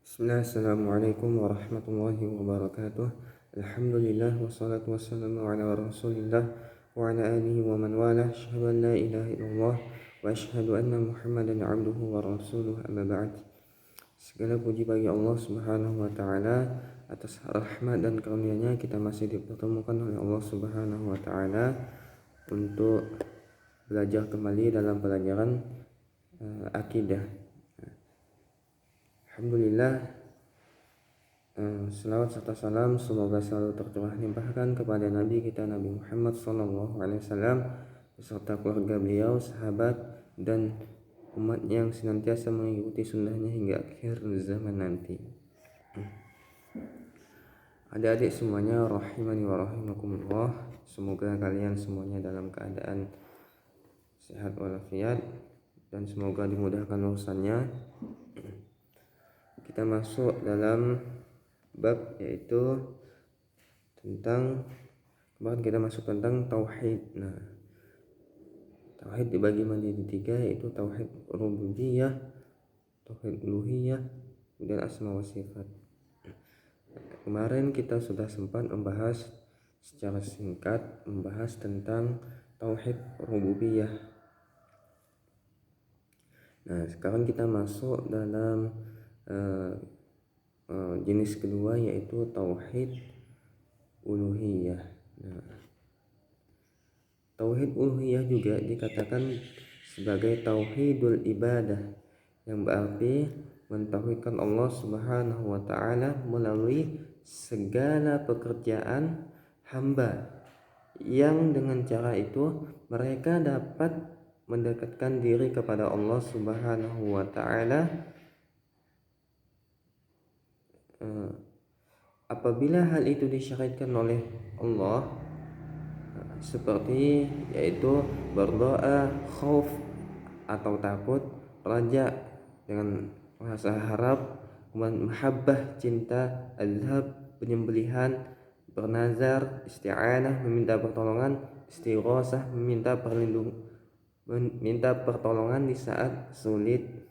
Bismillah, Assalamualaikum warahmatullahi wabarakatuh. Alhamdulillah, wassalatu wassalamu ala rasulillah wa ala alihi wa man walah. Asyhadu an la ilaha illallah wa asyhadu anna muhammadan abduhu wa rasuluh, amma ba'd. Segala puji bagi Allah subhanahu wa ta'ala. Atas rahmat dan karunia-Nya kita masih dipertemukan oleh Allah subhanahu wa ta'ala untuk belajar kembali dalam pelajaran akidah. Alhamdulillah, selawat serta salam semoga selalu tercurah limpahkan kepada Nabi kita Nabi Muhammad SAW beserta keluarga beliau, sahabat dan umat yang senantiasa mengikuti sunnahnya hingga akhir zaman nanti. Adik-adik semuanya, rahimani wa rahimakumullah, semoga kalian semuanya dalam keadaan sehat walafiat dan semoga dimudahkan urusannya. Kita masuk dalam bab yaitu tentang kemarin kita masuk tentang tauhid. Nah, tauhid dibagi menjadi tiga, yaitu tauhid rububiyah, tauhid uluhiyah, kemudian asma wa sifat. Kemarin kita sudah sempat membahas secara singkat tentang tauhid rububiyah. Nah, sekarang kita masuk dalam jenis kedua, yaitu tauhid uluhiyah. Nah, tauhid uluhiyah juga dikatakan sebagai tauhidul ibadah, yang berarti mentauhidkan Allah Subhanahu wa taala melalui segala pekerjaan hamba, yang dengan cara itu mereka dapat mendekatkan diri kepada Allah Subhanahu wa taala. Apabila hal itu disyariatkan oleh Allah, seperti yaitu berdoa, khauf atau takut, raja dengan rasa harap, kemudian mahabbah cinta, adhab penyembelihan, bernazar, isti'anah meminta pertolongan, istighosah meminta pertolongan di saat sulit,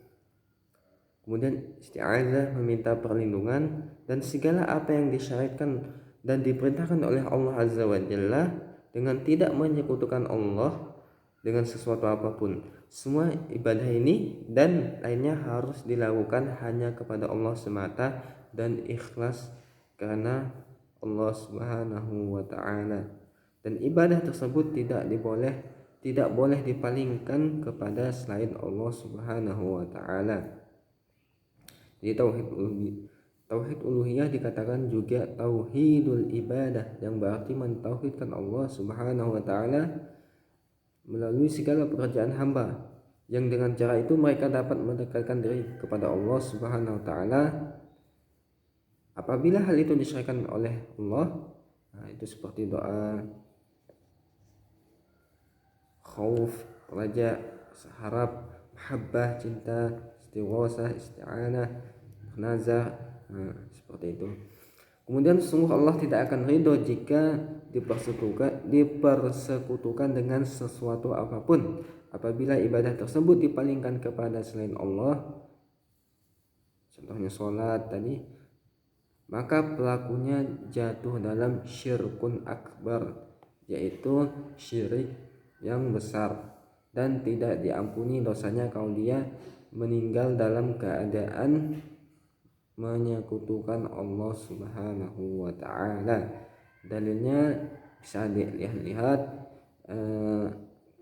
kemudian isti'adzah meminta perlindungan, dan segala apa yang disyariatkan dan diperintahkan oleh Allah Azza wa Jalla dengan tidak menyekutukan Allah dengan sesuatu apapun. Semua ibadah ini dan lainnya harus dilakukan hanya kepada Allah semata dan ikhlas karena Allah Subhanahu wa taala. Dan ibadah tersebut tidak boleh dipalingkan kepada selain Allah Subhanahu wa taala. Jadi tauhid uluhiyah dikatakan juga tauhidul ibadah, yang berarti mentauhidkan Allah Subhanahu wa taala melalui segala pekerjaan hamba, yang dengan cara itu mereka dapat mendekatkan diri kepada Allah Subhanahu wa taala. Apabila hal itu disyariatkan oleh Allah, nah itu seperti doa, khauf, raja, harap, mahabbah cinta, istighosah, isti'anah, nazar, seperti itu. Kemudian sungguh Allah tidak akan ridho jika dipersekutukan dengan sesuatu apapun. Apabila ibadah tersebut dipalingkan kepada selain Allah, contohnya sholat tadi, maka pelakunya jatuh dalam syirkun akbar, yaitu syirik yang besar, dan tidak diampuni dosanya kalau dia meninggal dalam keadaan menyekutukan Allah Subhanahu wa taala. Dalilnya bisa dilihat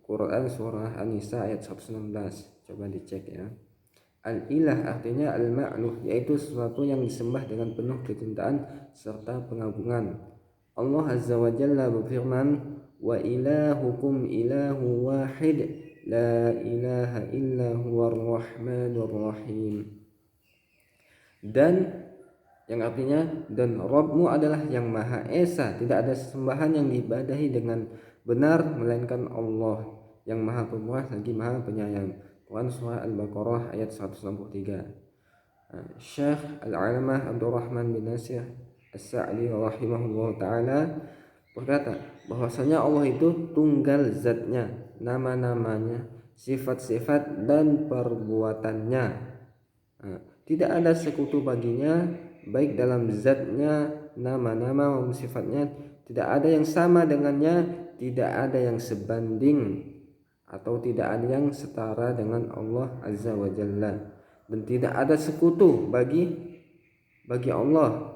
Quran surah An-Nisa ayat 116. Coba dicek ya. Al-ilah artinya al-ma'luh, yaitu sesuatu yang disembah dengan penuh kecintaan serta pengagungan. Allah Azza wa Jalla berfirman, wa ilahukum ilahu wahid la ilaha illa huwar rahmanur rahim. Dan yang artinya, dan Rabbmu adalah yang Maha Esa, tidak ada sesembahan yang diibadahi dengan benar melainkan Allah yang Maha Pemurah lagi Maha Penyayang. Quran surah Al-Baqarah ayat 163. Syekh Al-Alamah Abdurrahman bin Nasir As-Sa'di rahimahullah ta'ala berkata bahwasanya Allah itu tunggal zatnya, nama-namanya, sifat-sifat dan perbuatannya. Tidak ada sekutu baginya, baik dalam zatnya, nama-nama maupun sifatnya. Tidak ada yang sama dengannya, tidak ada yang sebanding atau tidak ada yang setara dengan Allah Azza wa Jalla. Dan tidak ada sekutu bagi Allah.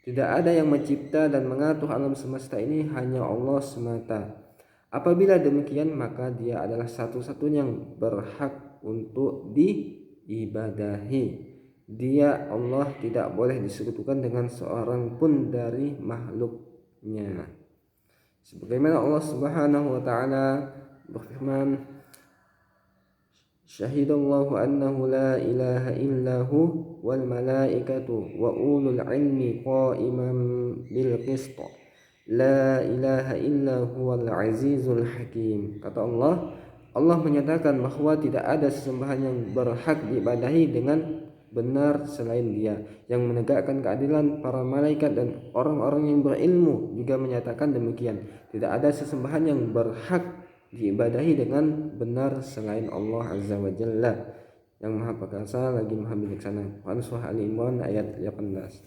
Tidak ada yang mencipta dan mengatur alam semesta ini, hanya Allah semata. Apabila demikian, maka Dia adalah satu-satunya yang berhak untuk diibadahi. Dia Allah tidak boleh disekutukan dengan seorang pun dari makhluknya. Sebagaimana Allah Subhanahu wa taala berfirman, Syahidallahu annahu la ilaha illahu wal malaikatu wa ulul ilmi qa'iman bil qist. La ilaha illa huwal azizul hakim. Kata Allah, Allah menyatakan bahwa tidak ada sesembahan yang berhak diibadahi dengan benar selain Dia, yang menegakkan keadilan. Para malaikat dan orang-orang yang berilmu juga menyatakan demikian. Tidak ada sesembahan yang berhak diibadahi dengan benar selain Allah Azza wa Jalla, yang Maha Perkasa lagi Maha Bijaksana. Quran Surah Ali Imran ayat 18.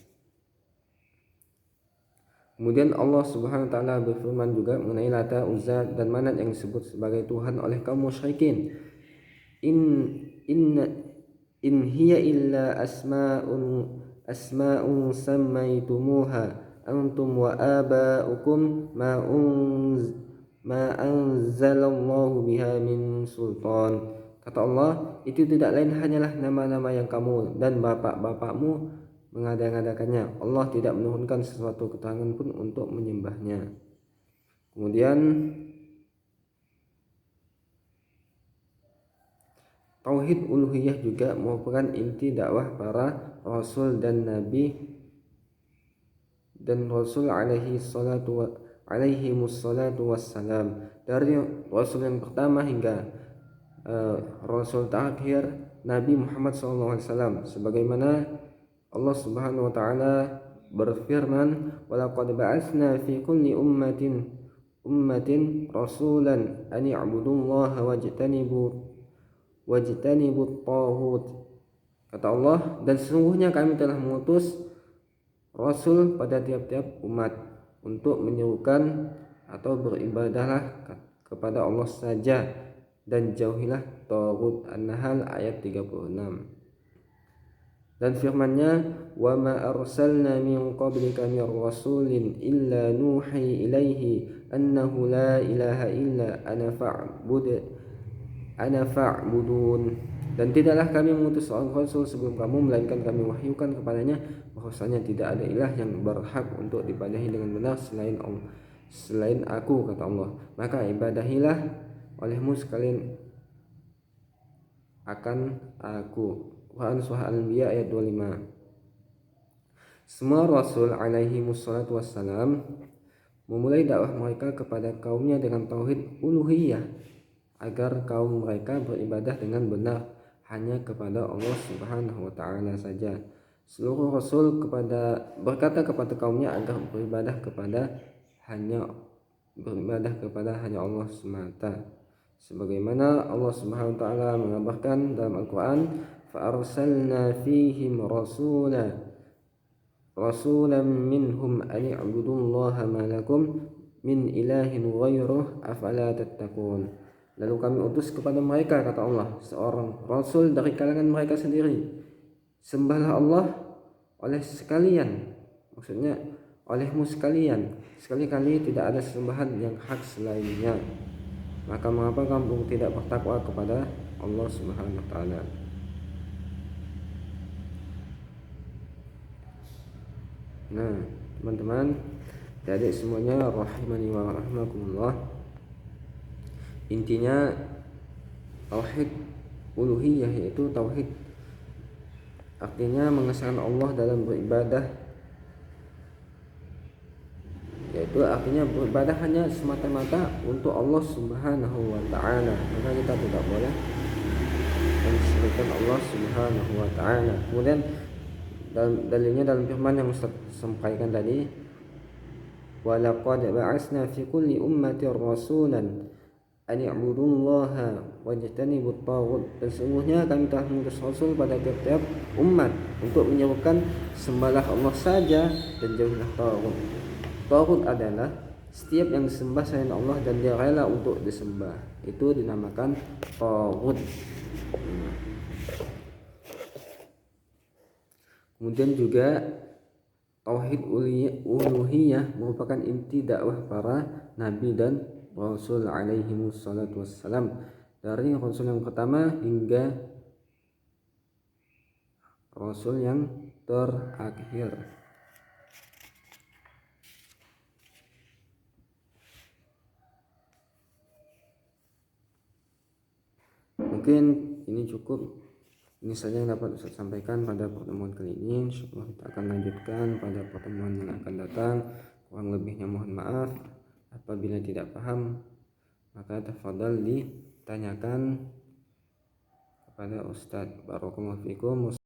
Kemudian Allah Subhanahu wa taala berfirman juga mengenai Lata, Uzza dan Manat yang disebut sebagai Tuhan oleh kaum musyrikin. In hiya illa asma'un sammaitumuha antum wa aba'ukum ma anzalallahu biha min sultan. Kata Allah, itu tidak lain hanyalah nama-nama yang kamu dan bapak-bapakmu mengada-ngadakannya. Allah tidak menurunkan sesuatu keterangan pun untuk menyembahnya. Kemudian tauhid uluhiyah juga merupakan inti dakwah para rasul dan nabi dan rasul alaihimussalatu wassalam, dari rasul yang pertama hingga rasul terakhir Nabi Muhammad SAW. Sebagaimana Allah Subhanahu wa taala berfirman, "Walaqad ba'atsna fi kulli ummatin rasulan an i'budullaha wajtanibut taghut." Kata Allah, dan sesungguhnya kami telah mengutus rasul pada tiap-tiap umat untuk menyerukan atau beribadahlah kepada Allah saja dan jauhilah taghut. An-Nahl ayat 36. Dan firman-Nya, "Wa ma arsalna min qablika min rasulin illa nuhi ilaihi annahu la ilaha illa ana fa'budun." Dan tidaklah kami mengutus seorang rasul sebelum kamu, melainkan kami wahyukan kepadanya bahwasanya tidak ada ilah yang berhak untuk diibadahi dengan benar selain aku, kata Allah. Maka ibadahilah olehmu sekalian akan aku. Quran Surah Al-Anbiya ayat 25. Semua rasul alaihi wassalatu wassalam memulai dakwah mereka kepada kaumnya dengan tauhid uluhiyah, agar kaum mereka beribadah dengan benar hanya kepada Allah Subhanahu wa taala saja. Seluruh rasul berkata kepada kaumnya agar beribadah kepada hanya Allah semata. Sebagaimana Allah Subhanahu wa taala mengabarkan dalam Al-Qur'an, فَأَرْسَلْنَا فِيهِمْ رَسُولًا مِّنْهُمْ أَنِ اعْبُدُوا اللَّهَ مَا لَكُمْ مِنْ إِلَٰهٍ غَيْرُهُ أَفَلَا تَتَّقُونَ. Lalu kami utus kepada mereka, kata Allah, seorang rasul dari kalangan mereka sendiri. Sembahlah Allah oleh sekalian, maksudnya olehmu sekalian, sekali-kali tidak ada sembahan yang hak selainnya. Maka mengapa kamu tidak bertakwa kepada Allah Subhanahu wa taala? Nah, teman-teman, adik semuanya rahimani wa rahimakumullah. Intinya tauhid uluhiyah, yaitu tauhid artinya mengesahkan Allah dalam beribadah, yaitu artinya beribadah hanya semata-mata untuk Allah Subhanahu wa taala. Maka kita tidak boleh mensyirikkan Allah Subhanahu wa taala. Kemudian dalilnya dalam firman yang Ustaz sampaikan tadi, walaqad ba'atsna fi kulli ummatin rasulan an i'budullaha wajtanibut taghut, dan sesungguhnya kami telah mengutus Rasul pada tiap-tiap umat untuk menyerukan sembahlah Allah saja dan jauhilah taghut. Taghut adalah setiap yang disembah selain Allah dan dia rela untuk disembah, itu dinamakan taghut. Kemudian juga tauhid uluhiyah merupakan inti dakwah para nabi dan rasul alaihi wassalatu wassalam, dari rasul yang pertama hingga rasul yang terakhir. Mungkin ini cukup. Ini saja yang dapat Ustaz sampaikan pada pertemuan kali ini. Insyaallah kita akan lanjutkan pada pertemuan yang akan datang. Kurang lebihnya mohon maaf. Apabila tidak paham, maka tafadhal ditanyakan kepada Ustaz. Barakallahu fikum.